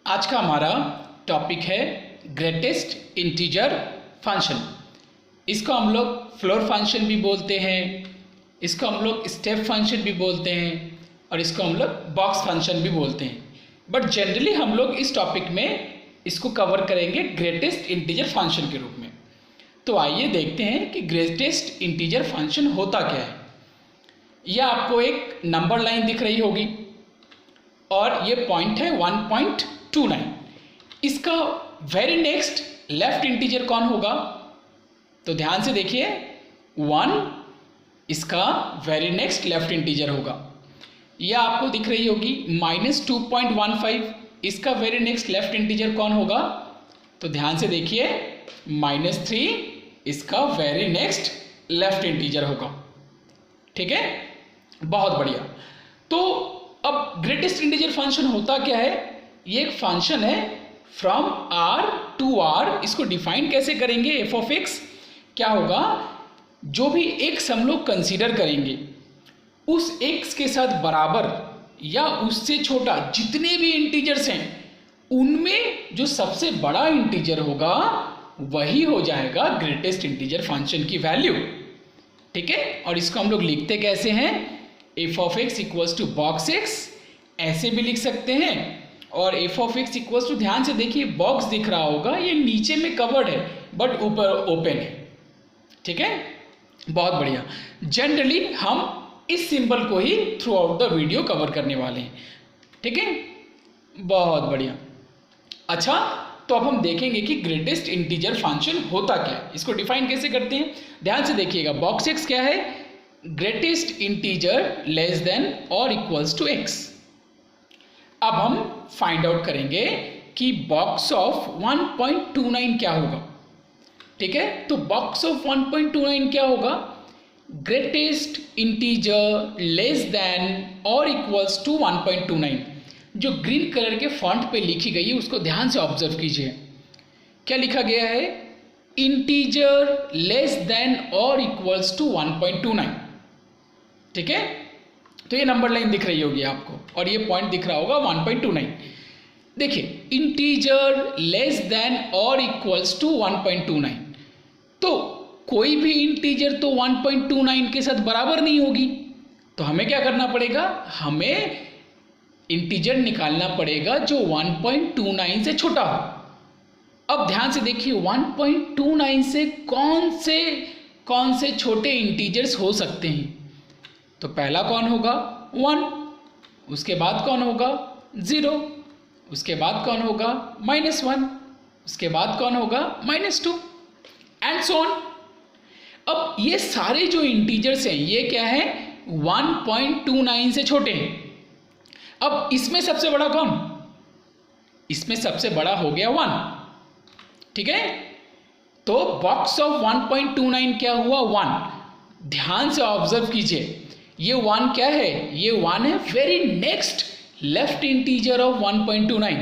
आज का हमारा टॉपिक है ग्रेटेस्ट इंटीजर फंक्शन। इसको हम लोग फ्लोर फंक्शन भी बोलते हैं, इसको हम लोग स्टेप फंक्शन भी बोलते हैं और इसको हम लोग बॉक्स फंक्शन भी बोलते हैं। बट जनरली हम लोग इस टॉपिक में इसको कवर करेंगे ग्रेटेस्ट इंटीजर फंक्शन के रूप में। तो आइए देखते हैं कि ग्रेटेस्ट इंटीजर फंक्शन होता क्या है। यह आपको एक नंबर लाइन दिख रही होगी और ये पॉइंट है 1.29। इसका वेरी नेक्स्ट लेफ्ट इंटीजर कौन होगा? तो ध्यान से देखिए, 1 इसका वेरी नेक्स्ट लेफ्ट इंटीजर होगा। यह आपको दिख रही होगी -2.15। इसका वेरी नेक्स्ट लेफ्ट इंटीजर कौन होगा? तो ध्यान से देखिए, -3 इसका वेरी नेक्स्ट लेफ्ट इंटीजर होगा। ठीक है, बहुत बढ़िया। तो अब ग्रेटेस्ट इंटीजर फंक्शन होता क्या है? ये एक फंक्शन है फ्रॉम R टू R। इसको डिफाइन कैसे करेंगे? f ऑफ x क्या होगा? जो भी x हम लोग कंसीडर करेंगे उस x के साथ बराबर या उससे छोटा जितने भी इंटीजर्स हैं उनमें जो सबसे बड़ा इंटीजर होगा वही हो जाएगा ग्रेटेस्ट इंटीजर फंक्शन की वैल्यू। ठीक है, और इसको हम लोग लिखते कैसे हैं? f of x equals to box x, ऐसे भी लिख सकते हैं। और f of x equals to, ध्यान से देखिए, बॉक्स दिख रहा होगा, ये नीचे में कवर्ड है बट ऊपर ओपन है। ठीक है, बहुत बढ़िया। जनरली हम इस सिंबल को ही throughout the video cover करने वाले हैं। ठीक है, बहुत बढ़िया। अच्छा, तो अब हम देखेंगे कि ग्रेटेस्ट इंटीजर फंक्शन होता क्या है, इसको डिफाइन कैसे करते हैं। ध्यान से देखिएगा, बॉक्स x क्या है? ग्रेटेस्ट इंटीजर लेस देन और इक्वल्स टू x। अब हम फाइंड आउट करेंगे कि बॉक्स ऑफ 1.29 क्या होगा। ठीक है, तो बॉक्स ऑफ 1.29 क्या होगा? ग्रेटेस्ट इंटीजर लेस देन और इक्वल्स टू 1.29। जो ग्रीन कलर के फॉन्ट पे लिखी गई है उसको ध्यान से ऑब्जर्व कीजिए। क्या लिखा गया है? इंटीजर लेस देन और इक्वल्स टू 1.29। ठीक है, तो ये नंबर लाइन दिख रही होगी आपको और ये पॉइंट दिख रहा होगा 1.29। देखिए, इंटीजर लेस देन और इक्वल्स टू 1.29, तो कोई भी इंटीजर तो 1.29 के साथ बराबर नहीं होगी। तो हमें क्या करना पड़ेगा? हमें इंटीजर निकालना पड़ेगा जो 1.29 से छोटा हो। अब ध्यान से देखिए, 1.29 से कौन से छोटे इंटीजर्स हो सकते हैं? तो पहला कौन होगा? 1, उसके बाद कौन होगा? 0, उसके बाद कौन होगा? -1, उसके बाद कौन होगा? -2 एंड सो ऑन। अब ये सारे जो इंटीजर्स हैं ये क्या है? 1.29 से छोटे हैं। अब इसमें सबसे बड़ा कौन? इसमें सबसे बड़ा हो गया 1। ठीक है, तो बॉक्स ऑफ 1.29 क्या हुआ? 1। ध्यान से ऑब्जर्व कीजिए, ये 1 क्या है? ये 1 है very next left integer of 1.29।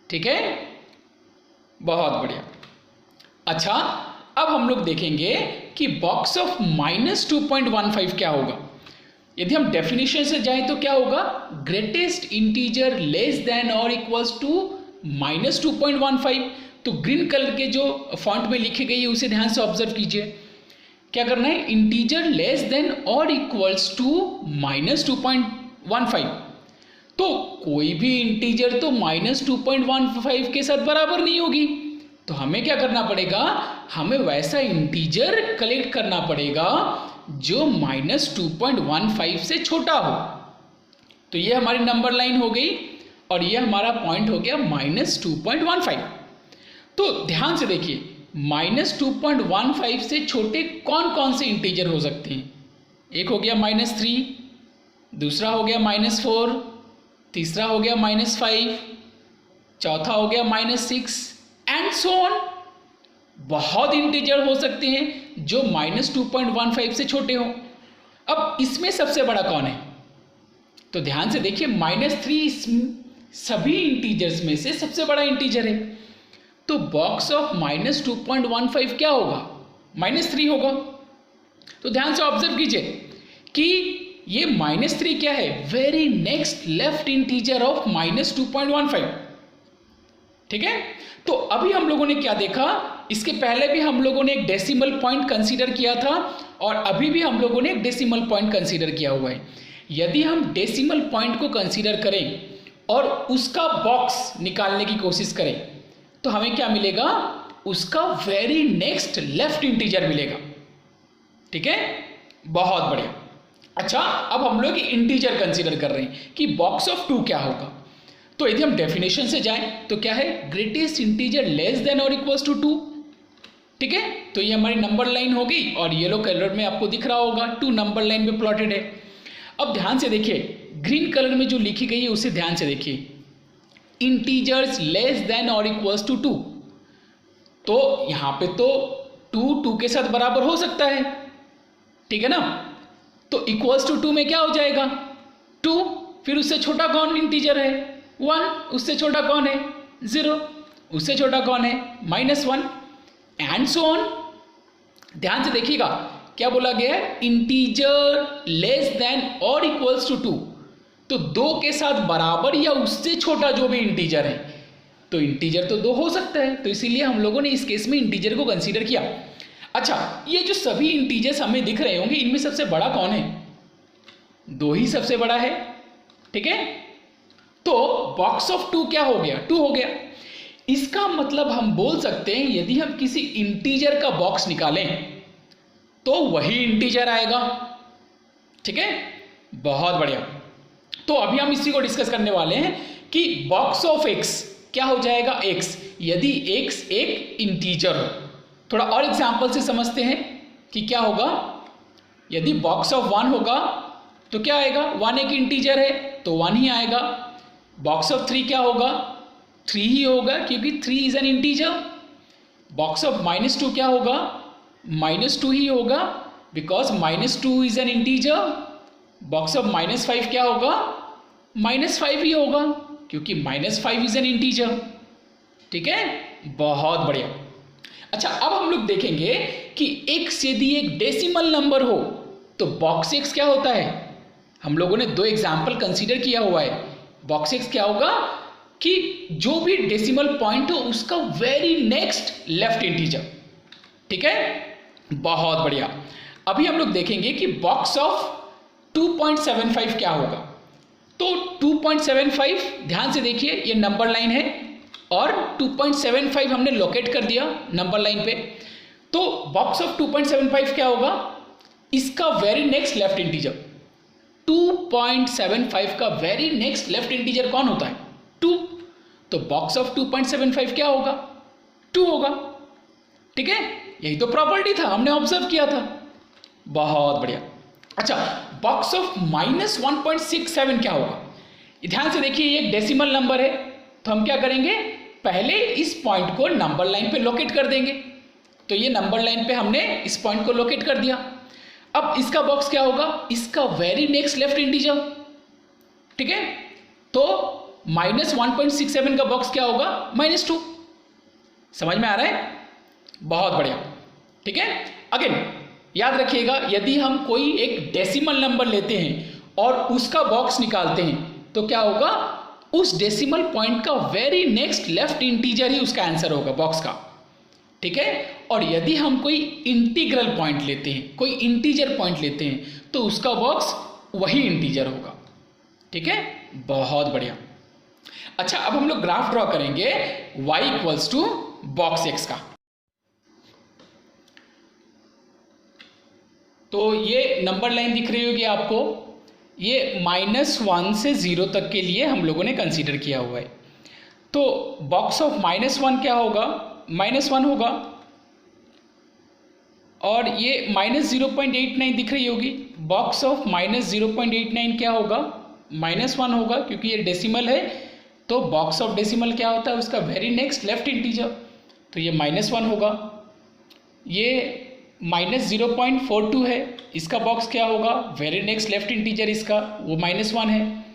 ठीक है, बहुत बढ़िया। अच्छा, अब हम लोग देखेंगे कि बॉक्स ऑफ -2.15 क्या होगा। यदि हम डेफिनेशन से जाएं तो क्या होगा? ग्रेटेस्ट इंटीजर लेस देन और इक्वल्स टू -2.15। तो ग्रीन कलर के जो फॉन्ट में लिखी गई है उसे ध्यान से ऑब्जर्व कीजिए। क्या करना है? इंटीजर लेस देन और इक्वल्स टू -2.15। तो कोई भी इंटीजर तो -2.15 के साथ बराबर नहीं होगी। तो हमें क्या करना पड़ेगा? हमें वैसा इंटीजर कलेक्ट करना पड़ेगा जो -2.15 से छोटा हो। तो ये हमारी नंबर लाइन हो गई और ये हमारा पॉइंट हो गया -2.15। तो ध्यान से देखिए, -2.15 से छोटे कौन कौन से इंटीजर हो सकते हैं? एक हो गया -3, दूसरा हो गया -4, तीसरा हो गया -5, चौथा हो गया -6 एंड सो ऑन। बहुत इंटीजर हो सकते हैं जो -2.15 से छोटे हो। अब इसमें सबसे बड़ा कौन है? तो ध्यान से देखिए, -3 सभी इंटीजर्स में से सबसे बड़ा इंटीजर है। तो बॉक्स ऑफ -2.15 क्या होगा? -3 होगा। तो ध्यान से ऑब्जर्व कीजिए कि ये -3 क्या है? Very next left integer of -2.15। ठीक है। तो अभी हम लोगों ने क्या देखा, इसके पहले भी हम लोगों ने एक डेसिमल पॉइंट कंसीडर किया था और अभी भी हम लोगों ने एक डेसिमल पॉइंट कंसीडर किया हुआ है। यदि हम डेसिमल पॉइंट को कंसीडर करें और उसका बॉक्स निकालने की कोशिश करें तो हमें क्या मिलेगा, उसका वेरी नेक्स्ट लेफ्ट इंटीजर मिलेगा। ठीक है, बहुत बढ़िया। अच्छा, अब हम लोग इंटीजर कंसीडर कर रहे हैं कि बॉक्स ऑफ 2 क्या होगा। तो यदि हम डेफिनेशन से जाएं तो क्या है, ग्रेटेस्ट इंटीजर लेस देन और इक्वल्स टू 2। ठीक है, तो ये हमारी नंबर लाइन हो गई और येलो कलर में आपको दिख रहा होगा 2 नंबर लाइन पे प्लॉटेड है। अब ध्यान से देखिए, ग्रीन कलर में जो लिखी गई है उसे ध्यान से देखिए, इंटीजर्स लेस देन और इक्वल्स टू 2। तो यहां पे तो 2 के साथ बराबर हो सकता है, ठीक है ना। तो इक्वल्स टू 2 में क्या हो जाएगा, 2, फिर उससे छोटा कौन इंटीजर है, 1, उससे छोटा कौन है, 0, उससे छोटा कौन है, -1 एंड सो ऑन। ध्यान से देखिएगा क्या बोला गया है, इंटीजर लेस देन और इक्वल्स टू 2। तो 2 के साथ बराबर या उससे छोटा जो भी इंटीजर है, तो इंटीजर तो 2 हो सकता है, तो इसीलिए हम लोगों ने इस केस में इंटीजर को कंसीडर किया। अच्छा, ये जो सभी इंटीजर्स हमें दिख रहे होंगे इनमें सबसे बड़ा कौन है, 2 ही सबसे बड़ा है। ठीक है, तो बॉक्स ऑफ 2 क्या हो गया, 2 हो गया। इसका मतलब हम बोल सकते हैं यदि हम किसी इंटीजर का बॉक्स निकालें तो वही इंटीजर आएगा। ठीक है, बहुत बढ़िया। तो अभी हम इसी को डिस्कस करने वाले हैं कि बॉक्स ऑफ x क्या हो जाएगा, x, यदि x एक इंटीजर हो। थोड़ा और एग्जांपल से समझते हैं कि क्या होगा। यदि बॉक्स ऑफ 1 होगा तो क्या आएगा, 1 एक इंटीजर है तो 1 ही आएगा। बॉक्स ऑफ 3 क्या होगा, 3 ही होगा क्योंकि 3 is an integer. Box of -2 क्या होगा, -2 ही होगा because -2 is an integer. Box of -5 क्या होगा, -5 ही होगा क्योंकि -5 इज एन इंटीजर। ठीक है, बहुत बढ़िया। अच्छा, अब हम लोग देखेंगे कि x यदि एक डेसिमल नंबर हो तो बॉक्स x क्या होता है। हम लोगों ने 2 एग्जाम्पल कंसीडर किया हुआ है। बॉक्स x क्या होगा कि जो भी डेसिमल पॉइंट हो उसका वेरी नेक्स्ट लेफ्ट इंटीजर। ठीक है, बहुत बढ़िया। अभी हम लोग देखेंगे कि बॉक्स ऑफ 2.75 क्या होगा। तो 2.75 ध्यान से देखिए, ये नंबर लाइन है और 2.75 हमने लोकेट कर दिया नंबर लाइन पे। तो बॉक्स ऑफ 2.75 क्या होगा, इसका वेरी नेक्स्ट लेफ्ट इंटीजर। 2.75 का वेरी नेक्स्ट लेफ्ट इंटीजर कौन होता है, 2। तो बॉक्स ऑफ 2.75 क्या होगा, 2 होगा। ठीक है, यही तो प्रॉपर्टी था, हमने ऑब्जर्व किया था। बहुत बढ़िया। अच्छा, बॉक्स ऑफ -1.67 क्या होगा। ध्यान से देखिए, ये एक डेसिमल नंबर है तो हम क्या करेंगे, पहले इस पॉइंट को नंबर लाइन पे लोकेट कर देंगे। तो ये नंबर लाइन पे हमने इस पॉइंट को लोकेट कर दिया। अब इसका बॉक्स क्या होगा, इसका वेरी नेक्स्ट लेफ्ट इंटीजर। ठीक है, तो -1.67 का बॉक्स क्या होगा, -2। समझ में आ रहा है, बहुत बढ़िया। ठीक है, अगेन याद रखिएगा, यदि हम कोई एक डेसिमल नंबर लेते हैं और उसका बॉक्स निकालते हैं तो क्या होगा, उस डेसिमल पॉइंट का वेरी नेक्स्ट लेफ्ट इंटीजर ही उसका आंसर होगा बॉक्स का। ठीक है, और यदि हम कोई इंटीग्रल पॉइंट लेते हैं, कोई इंटीजर पॉइंट लेते हैं तो उसका बॉक्स वही इंटीजर होगा। ठीक है, बहुत बढ़िया। अच्छा, अब हम लोग ग्राफ ड्रॉ करेंगे y equals to box x का। तो ये नंबर लाइन दिख रही होगी आपको, ये -1 से 0 तक के लिए हम लोगों ने कंसीडर किया हुआ है। तो बॉक्स ऑफ -1 क्या होगा, -1 होगा और ये -0.89 दिख रही होगी। बॉक्स ऑफ -0.89 क्या होगा, -1 होगा क्योंकि ये डेसिमल है। तो बॉक्स ऑफ डेसिमल क्या होता है, उसका वेरी नेक्स्ट लेफ्ट इंटीजर, तो ये -1 होगा। ये -0.42 है, इसका बॉक्स क्या होगा, वेरी नेक्स्ट लेफ्ट इंटीजर इसका, वो -1 है।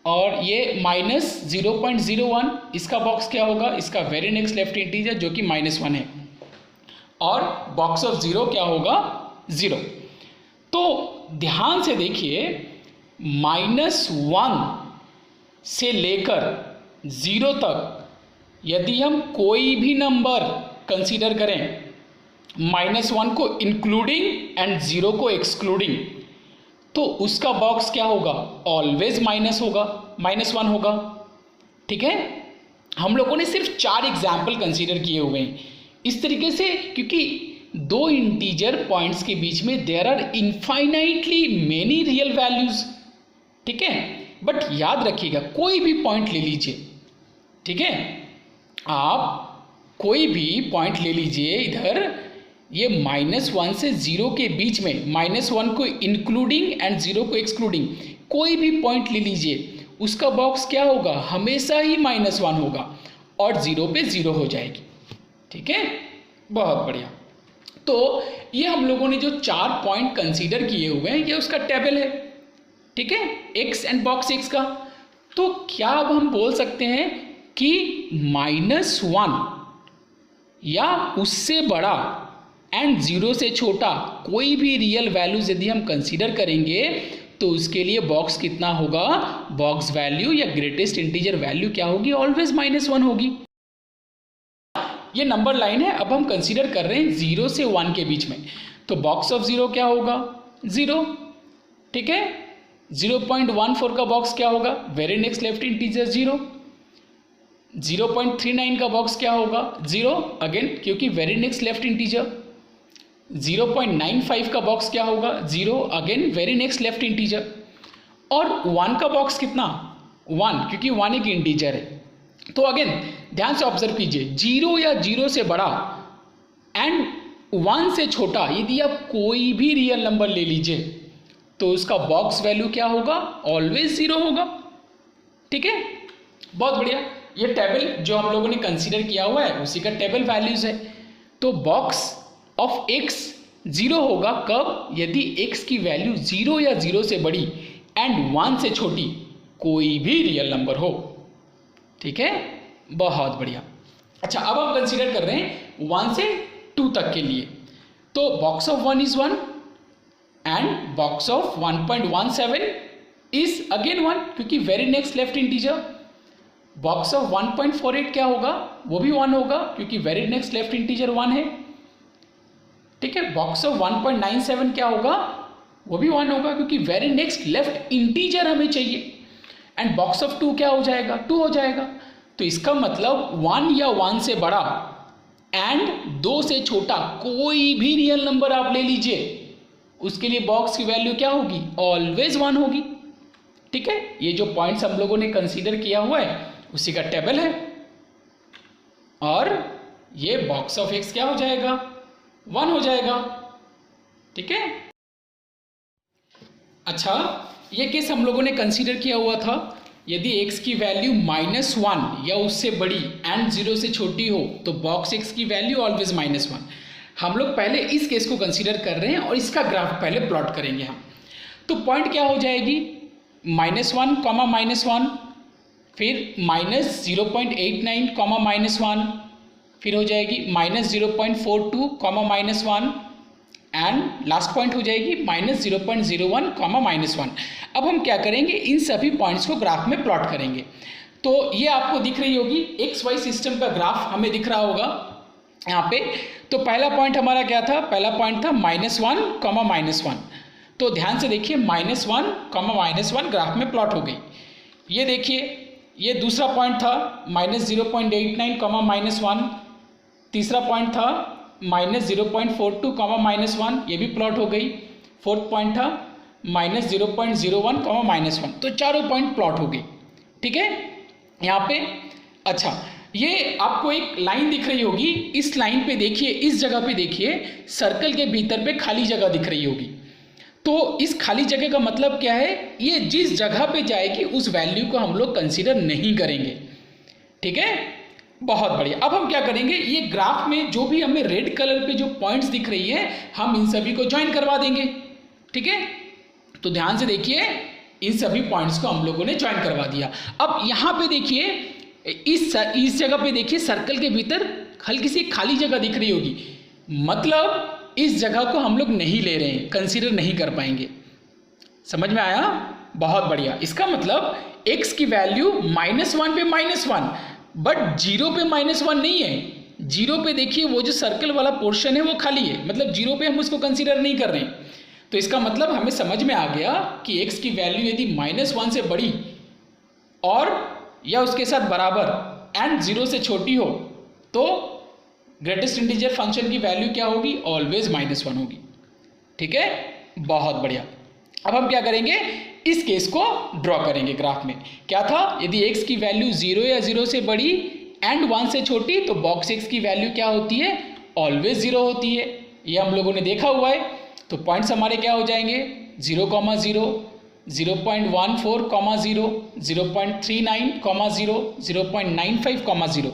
और ये -0.01, इसका बॉक्स क्या होगा, इसका वेरी नेक्स्ट लेफ्ट इंटीजर जो कि -1 है। और बॉक्स ऑफ 0 क्या होगा, 0। तो ध्यान से देखिए, -1 से लेकर 0 तक यदि हम कोई भी नंबर कंसीडर करें, -1 को इंक्लूडिंग एंड 0 को एक्सक्लूडिंग, तो उसका बॉक्स क्या होगा? ऑलवेज -1 होगा। ठीक है, हम लोगों ने सिर्फ 4 एग्जाम्पल कंसीडर किए हुए हैं इस तरीके से, क्योंकि दो इंटीजर पॉइंट्स के बीच में there are infinitely many real values. ठीक है, बट याद रखिएगा कोई भी पॉइंट ले लीजिए, ठीक है, आप कोई भी पॉइंट ले लीजिए, इधर ये -1 से 0 के बीच में, -1 को इंक्लूडिंग एंड 0 को एक्सक्लूडिंग, कोई भी पॉइंट ले लीजिए, उसका बॉक्स क्या होगा? हमेशा ही -1 होगा और 0 पे 0 हो जाएगी। ठीक है, बहुत बढ़िया। तो ये हम लोगों ने जो 4 पॉइंट कंसीडर किए हुए हैं, ये उसका टेबल है। ठीक है, एक्स एंड बॉक्स एक्स का। तो क्या अब हम बोल सकते हैं कि -1 या उससे बड़ा एंड 0 से छोटा कोई भी रियल वैल्यूज यदि हम कंसीडर करेंगे तो उसके लिए बॉक्स कितना होगा? बॉक्स वैल्यू या ग्रेटेस्ट इंटीजर वैल्यू क्या होगी? ऑलवेज -1 होगी। ये नंबर लाइन है, अब हम कंसीडर कर रहे हैं 0 से 1 के बीच में, तो बॉक्स ऑफ 0 क्या होगा? 0। ठीक है, 0.14 का बॉक्स क्या होगा? Very next left integer 0। 0.39 का बॉक्स क्या होगा? 0 अगेन, क्योंकि वेरी नेक्स्ट लेफ्ट इंटीजर। 0.95 का बॉक्स क्या होगा? 0 again, very next left integer. और 1 का बॉक्स कितना? 1, क्योंकि 1 एक इंटीजर है। तो अगेन ध्यान से ऑब्जर्व कीजिए, 0 या 0 से बड़ा एंड 1 से छोटा यदि आप कोई भी रियल नंबर ले लीजिए तो उसका बॉक्स वैल्यू क्या होगा? ऑलवेज 0 होगा। ठीक है, बहुत बढ़िया। ये टेबल जो हम लोगों ने कंसीडर किया हुआ है उसी का टेबल वैल्यूज है। तो बॉक्स ऑफ x 0 होगा कब? यदि x की वैल्यू 0 या 0 से बड़ी एंड 1 से छोटी कोई भी रियल नंबर हो। ठीक है, बहुत बढ़िया। अच्छा, अब हम कंसीडर कर रहे हैं 1 से 2 तक के लिए। तो box of 1 is 1 and box of 1.17 is again 1, क्योंकि very next left integer. Box of 1.48 क्या होगा? वो भी 1 होगा, क्योंकि वेरी नेक्स्ट लेफ्ट इंटीजर 1 है। ठीक है, बॉक्स ऑफ 1.97 क्या होगा? वो भी 1 होगा, क्योंकि वेरी नेक्स्ट लेफ्ट इंटीजर हमें चाहिए। एंड बॉक्स ऑफ 2 क्या हो जाएगा? 2 हो जाएगा। तो इसका मतलब 1 या 1 से बड़ा एंड 2 से छोटा कोई भी रियल नंबर आप ले लीजिए, उसके लिए बॉक्स की वैल्यू क्या होगी? ऑलवेज 1 होगी। ठीक है, ये जो पॉइंट्स हम लोगों ने कंसीडर किया हुआ है उसी का टेबल है, और ये बॉक्स ऑफ एक्स क्या हो जाएगा? 1 हो जाएगा। ठीक है, अच्छा, ये केस हम लोगों ने कंसीडर किया हुआ था, यदि x की वैल्यू -1 या उससे बड़ी एंड 0 से छोटी हो तो बॉक्स x की वैल्यू ऑलवेज -1। हम लोग पहले इस केस को कंसीडर कर रहे हैं और इसका ग्राफ पहले प्लॉट करेंगे हम। तो पॉइंट क्या हो जाएगी? -1, -1, फिर -0.89, -1, फिर हो जाएगी -0.42, -1 एंड लास्ट पॉइंट हो जाएगी -0.01, -1। अब हम क्या करेंगे? इन सभी पॉइंट्स को ग्राफ में प्लॉट करेंगे। तो ये आपको दिख रही होगी एक्स वाई सिस्टम का ग्राफ हमें दिख रहा होगा यहाँ पे। तो पहला पॉइंट हमारा क्या था? पहला पॉइंट था -1, -1। तो ध्यान से देखिए, -1, -1 ग्राफ में प्लॉट हो गई। ये देखिए, ये दूसरा पॉइंट था -0.89, -1। तीसरा पॉइंट था -0.42, -1, ये भी प्लॉट हो गई। फोर्थ पॉइंट था -0.01, -1। तो चारों पॉइंट प्लॉट हो गई। ठीक है, यहाँ पे। अच्छा, ये आपको एक लाइन दिख रही होगी, इस लाइन पे देखिए, इस जगह पे देखिए, सर्कल के भीतर पे खाली जगह दिख रही होगी। तो इस खाली जगह का मतलब क्या है? ये जिस जगह पे जाएगी उस वैल्यू को हम लोग कंसीडर नहीं करेंगे। ठीक है, बहुत बढ़िया। अब हम क्या करेंगे? ये ग्राफ में जो भी हमें रेड कलर पे जो पॉइंट्स दिख रही है, हम इन सभी को ज्वाइन करवा देंगे। ठीक है, तो ध्यान से देखिए, इन सभी पॉइंट्स को हम लोगों ने ज्वाइन करवा दिया। अब यहाँ पे देखिए, इस जगह पे देखिए, सर्कल के भीतर हल्की सी खाली जगह दिख रही होगी, मतलब इस जगह को हम लोग नहीं ले रहे हैं, कंसीडर नहीं कर पाएंगे। समझ में आया? बहुत बढ़िया। इसका मतलब x की वैल्यू -1 पे -1 बट जीरो पे -1 नहीं है। जीरो पे देखिए वो जो सर्कल वाला पोर्शन है वो खाली है, मतलब जीरो पे हम उसको कंसीडर नहीं कर रहे हैं। तो इसका मतलब हमें समझ में आ गया कि x की वैल्यू यदि -1 से बड़ी और या उसके साथ बराबर एंड 0 से छोटी हो तो ग्रेटेस्ट इंटीजर फंक्शन की वैल्यू क्या होगी? ऑलवेज -1 होगी। ठीक है, बहुत बढ़िया। अब हम क्या करेंगे? इस केस को ड्रॉ करेंगे ग्राफ में। क्या था? यदि x की वैल्यू 0 या 0 से बड़ी एंड 1 से छोटी तो बॉक्स x की वैल्यू क्या होती है? ऑलवेज 0 होती है। ये हम लोगों ने देखा हुआ है। तो पॉइंट्स हमारे क्या हो जाएंगे? 0, 0, 0.14, 0, 0.39, 0, 0.95, 0।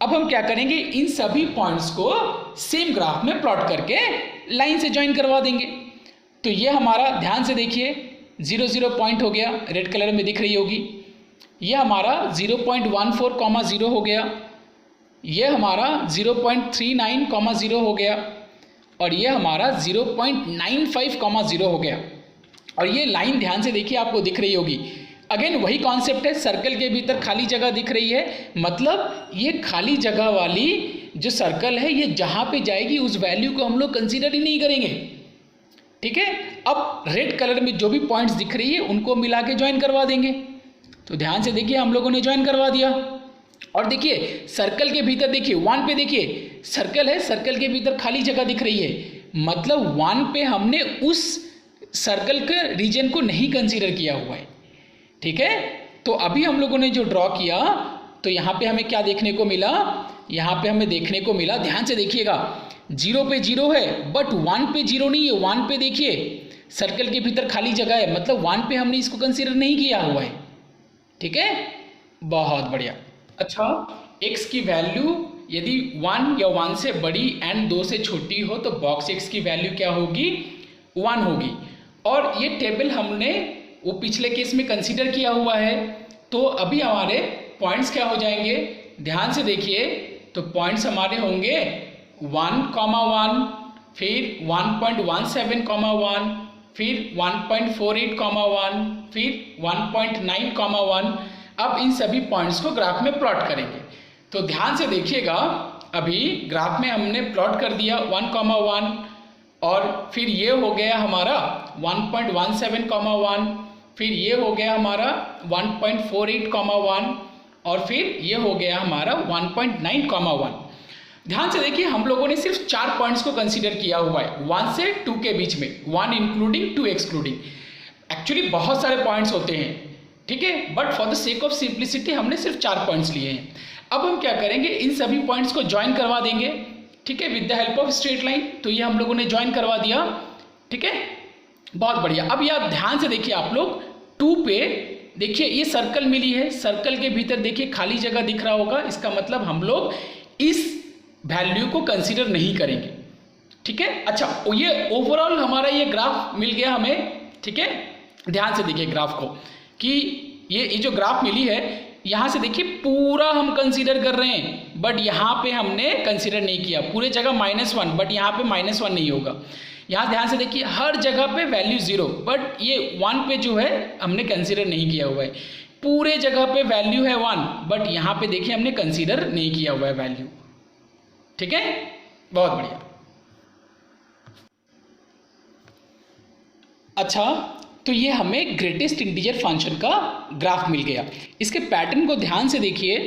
अब हम क्या करेंगे? इन सभी पॉइंट्स को सेम ग्राफ में प्लॉट करके लाइन से ज्वाइन करवा देंगे। तो ये हमारा, ध्यान से देखिए, 0, 0 पॉइंट हो गया, रेड कलर में दिख रही होगी। ये हमारा 0.14, 0 हो गया। ये हमारा 0.39, 0 हो गया। और ये हमारा 0.95, 0 हो गया। और ये लाइन ध्यान से देखिए, आपको दिख रही होगी। अगेन वही कॉन्सेप्ट है, सर्कल के भीतर खाली जगह दिख रही है, मतलब ये खाली जगह वाली जो सर्कल है ये जहाँ पे जाएगी उस वैल्यू को हम लोग कंसीडर ही नहीं करेंगे। ठीक है, अब रेड कलर में जो भी पॉइंट्स दिख रही है उनको मिला के ज्वाइन करवा देंगे। तो ध्यान से देखिए, हम लोगों ने ज्वाइन करवा दिया। और देखिए सर्कल के भीतर देखिए 1 पे देखिए सर्कल है, सर्कल के भीतर खाली जगह दिख रही है, मतलब 1 पे हमने उस सर्कल के रीजन को नहीं कंसीडर किया हुआ है। ठीक है, तो अभी हम लोगों ने जो ड्रॉ किया तो यहाँ पे हमें क्या देखने को मिला? यहाँ पे हमें देखने को मिला, ध्यान से देखिएगा, 0 पे 0 है बट 1 पे 0 नहीं है। 1 पे देखिए सर्कल के भीतर खाली जगह है, मतलब 1 पे हमने इसको कंसीडर नहीं किया हुआ है। ठीक है, बहुत बढ़िया। अच्छा, x की वैल्यू यदि 1 या 1 से बड़ी एंड 2 से छोटी हो तो बॉक्स x की वैल्यू क्या होगी? 1 होगी। और ये टेबल हमने वो पिछले केस में कंसीडर किया हुआ है। तो अभी हमारे पॉइंट्स क्या हो जाएंगे? ध्यान से देखिए, तो पॉइंट्स हमारे होंगे 1, फिर 1.17, फिर 1.48, फिर 1.9, अब इन सभी पॉइंट्स को ग्राफ में प्लॉट करेंगे। तो ध्यान से देखिएगा, अभी ग्राफ में हमने प्लॉट कर दिया 1, और फिर ये हो गया हमारा 1.17, फिर ये हो गया हमारा 1.48, और फिर ये हो गया हमारा 1.9, ध्यान से देखिए, हम लोगों ने सिर्फ 4 पॉइंट्स को कंसीडर किया हुआ है 1 से 2 के बीच में, 1 इंक्लूडिंग 2 एक्सक्लूडिंग। एक्चुअली बहुत सारे पॉइंट्स होते हैं, ठीक है, but for the sake of simplicity हमने सिर्फ 4 पॉइंट्स लिए हैं। अब हम क्या करेंगे? इन सभी पॉइंट्स को ज्वाइन करवा देंगे, ठीक है, with the help of straight line. तो ये हम लोगों ने ज्वाइन करवा दिया। ठीक है, बहुत बढ़िया। अब यार ध्यान से देखिए आप लोग, 2 पे देखिए ये सर्कल मिली है, सर्कल के भीतर देखिए खाली जगह दिख रहा होगा, इसका मतलब हम लोग इस वैल्यू को कंसीडर नहीं करेंगे। ठीक है, अच्छा, ये ओवरऑल हमारा ये ग्राफ मिल गया हमें। ठीक है, ध्यान से देखिए ग्राफ को, कि ये जो ग्राफ मिली है, यहाँ से देखिए पूरा हम कंसीडर कर रहे हैं, बट यहाँ पे हमने कंसीडर नहीं किया। पूरे जगह -1, बट यहाँ पे -1 नहीं होगा। यहाँ ध्यान से देखिए, हर जगह पे वैल्यू 0, बट ये 1 पे जो है हमने कंसीडर नहीं किया हुआ है। पूरे जगह पे वैल्यू है 1, बट यहाँ पे देखिए हमने कंसीडर नहीं किया हुआ है वैल्यू। ठीक है, बहुत बढ़िया। अच्छा, तो ये हमें ग्रेटेस्ट इंटीजर फंक्शन का ग्राफ मिल गया। इसके पैटर्न को ध्यान से देखिए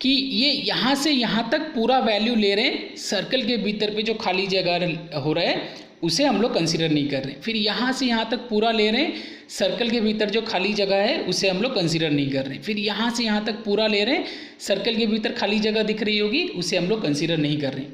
कि ये यहाँ से यहाँ तक पूरा वैल्यू ले रहे हैं, सर्कल के भीतर पे जो खाली जगह हो रहा है उसे हम लोग कंसीडर नहीं कर रहे। फिर यहाँ से यहाँ तक पूरा ले रहे हैं, सर्कल के भीतर जो खाली जगह है उसे हम लोग कंसीडर नहीं कर रहे। फिर यहाँ से यहाँ तक पूरा ले रहे हैं, सर्कल के भीतर खाली जगह दिख रही होगी, उसे हम लोग कंसीडर नहीं कर रहे।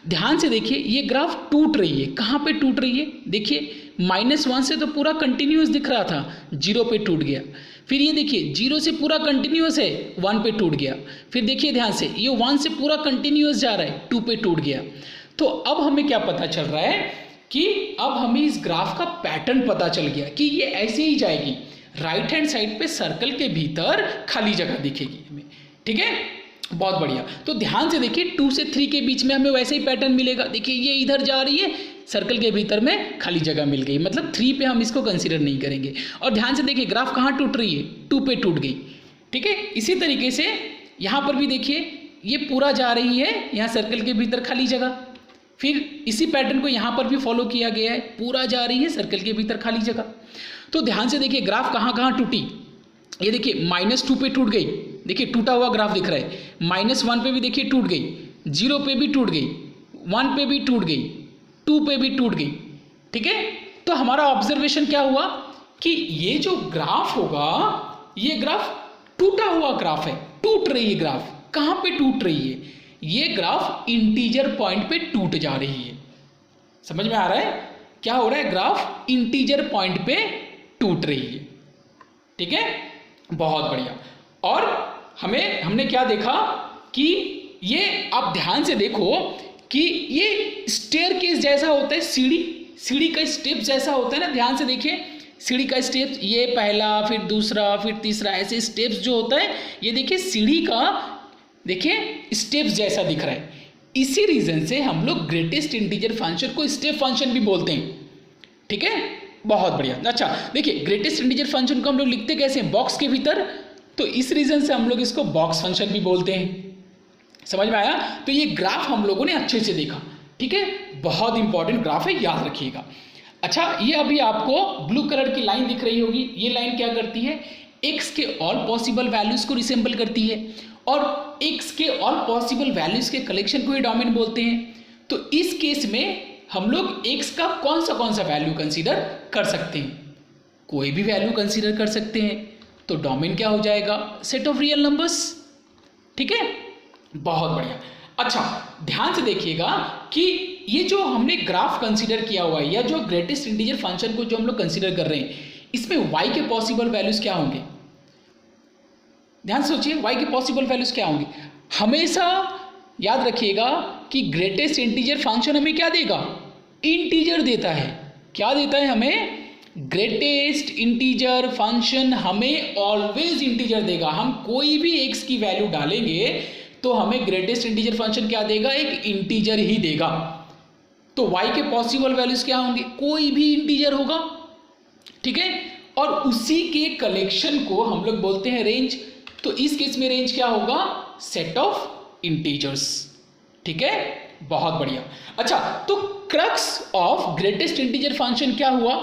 ध्यान से देखिए, ये ग्राफ टूट रही है। कहाँ पे टूट रही है? देखिए -1 से तो पूरा कंटिन्यूस दिख रहा था, 0 पे टूट गया। फिर ये देखिए 0 से पूरा कंटिन्यूस है, 1 पे टूट गया। फिर देखिए ध्यान से, ये 1 से पूरा कंटिन्यूस जा रहा है, 2 पे टूट गया। तो अब हमें क्या पता चल रहा है कि अब हमें इस ग्राफ का पैटर्न पता चल गया कि ये ऐसे ही जाएगी। राइट हैंड साइड पे सर्कल के भीतर खाली जगह दिखेगी हमें। ठीक है, बहुत बढ़िया। तो ध्यान से देखिए, 2 से 3 के बीच में हमें वैसे ही पैटर्न मिलेगा। देखिए ये इधर जा रही है, सर्कल के भीतर में खाली जगह मिल गई, मतलब 3 पे हम इसको कंसीडर नहीं करेंगे। और ध्यान से देखिए ग्राफ कहाँ टूट रही है? 2 पे टूट गई। ठीक है, इसी तरीके से यहाँ पर भी देखिए ये पूरा जा रही है, यहाँ सर्कल के भीतर खाली जगह, फिर इसी पैटर्न को यहाँ पर भी फॉलो किया गया है, पूरा जा रही है सर्कल के भीतर खाली जगह। तो ध्यान से देखिए ग्राफ कहाँ कहाँ टूटी, ये देखिए -2 पे टूट गई, देखिए टूटा हुआ ग्राफ दिख रहा है, -1 पे भी देखिए टूट गई, 0 पे भी टूट गई, 1 पे भी टूट गई, 2 पे भी टूट गई। ठीक है, तो हमारा ऑब्जर्वेशन क्या हुआ कि ये जो ग्राफ होगा, ये ग्राफ टूटा हुआ ग्राफ है, टूट रही है ग्राफ। कहाँ पे टूट रही है? ये ग्राफ इंटीजर पॉइंट पे टूट जा रही है। समझ में आ रहा है क्या हो रहा है? ग्राफ इंटीजर पॉइंट पे टूट रही है। ठीक है, बहुत बढ़िया। और हमने क्या देखा कि ये आप ध्यान से देखो कि ये स्टेयरकेस जैसा होता है, सीढ़ी का स्टेप जैसा होता है ना। ध्यान से देखिए सीढ़ी का स्टेप, ये पहला, फिर दूसरा, फिर तीसरा, ऐसे स्टेप्स जो होता है, ये देखिए सीढ़ी का देखिए स्टेप्स जैसा दिख रहा है। इसी रीजन से हम लोग ग्रेटेस्ट इंटीजर फंक्शन को स्टेप फंक्शन भी बोलते हैं। ठीक है, बहुत बढ़िया। अच्छा देखिए ग्रेटेस्ट इंटीजर फंक्शन को हम लोग लिखते कैसे हैं? बॉक्स के भीतर, तो इस रीजन से हम लोग इसको बॉक्स फंक्शन भी बोलते हैं। समझ में आया? तो ये ग्राफ हम लोगों ने अच्छे से देखा। ठीक है, बहुत इंपॉर्टेंट ग्राफ है, याद रखिएगा। अच्छा, ये अभी आपको ब्लू कलर की लाइन दिख रही होगी, ये लाइन क्या करती है? x के ऑल पॉसिबल वैल्यूज को रिसेंबल करती है, और x के ऑल पॉसिबल वैल्यूज के कलेक्शन को ही डोमेन बोलते हैं। तो इस केस में हम लोग x का कौन सा वैल्यू कंसीडर कर सकते हैं? कोई भी वैल्यू कंसीडर कर सकते हैं। तो डोमेन क्या हो जाएगा? Set of real numbers. ठीक है, बहुत बढ़िया। अच्छा ध्यान से देखिएगा कि ये जो हमने ग्राफ कंसीडर किया हुआ है, या जो ग्रेटेस्ट इंटीजर फंक्शन को जो हम लोग कंसीडर कर रहे हैं, इसमें y के पॉसिबल वैल्यूज क्या होंगे? ध्यान से सोचिए y के पॉसिबल वैल्यूज क्या होंगे? हमेशा याद रखिएगा कि ग्रेटेस्ट इंटीजर फंक्शन हमें क्या देगा? इंटीजर देता है। क्या देता है हमें? ग्रेटेस्ट इंटीजर फंक्शन हमें ऑलवेज इंटीजर देगा। हम कोई भी x की वैल्यू डालेंगे तो हमें ग्रेटेस्ट इंटीजर फंक्शन क्या देगा? एक इंटीजर ही देगा। तो y के पॉसिबल वैल्यूज क्या होंगे? कोई भी इंटीजर होगा। ठीक है, और उसी के कलेक्शन को हम लोग बोलते हैं रेंज। तो इस केस में रेंज क्या होगा? Set of integers. ठीक है, बहुत बढ़िया। अच्छा, तो crux of greatest integer function क्या हुआ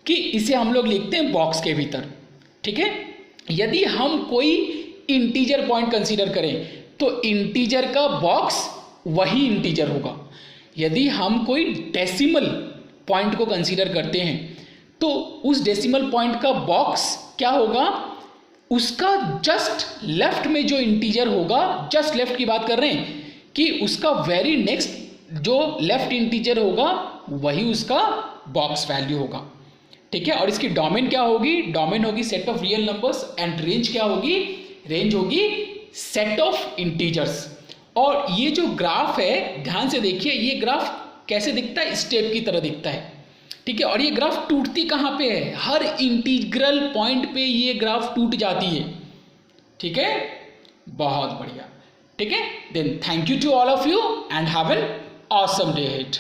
कि इसे हम लोग लिखते हैं बॉक्स के भीतर। ठीक है, यदि हम कोई इंटीजर पॉइंट कंसीडर करें तो इंटीजर का बॉक्स वही इंटीजर होगा। यदि हम कोई डेसिमल पॉइंट को कंसीडर करते हैं तो उस डेसिमल पॉइंट का बॉक्स क्या होगा? उसका जस्ट लेफ्ट में जो इंटीजर होगा, जस्ट लेफ्ट की बात कर रहे हैं, कि उसका वेरी नेक्स्ट जो लेफ्ट इंटीजर होगा वही उसका बॉक्स वैल्यू होगा। ठीक है, और इसकी डोमेन क्या होगी? डोमेन होगी set of real numbers, and range क्या होगी? रेंज होगी सेट ऑफ इंटीजर्स। और ये जो ग्राफ है, ध्यान से देखिए, ये ग्राफ कैसे दिखता है? स्टेप की तरह दिखता है। ठीक है, और ये ग्राफ टूटती कहाँ पे है? हर इंटीग्रल पॉइंट पे ये ग्राफ टूट जाती है। ठीक है, बहुत बढ़िया। ठीक है, then thank you to all of you and have an awesome day ahead.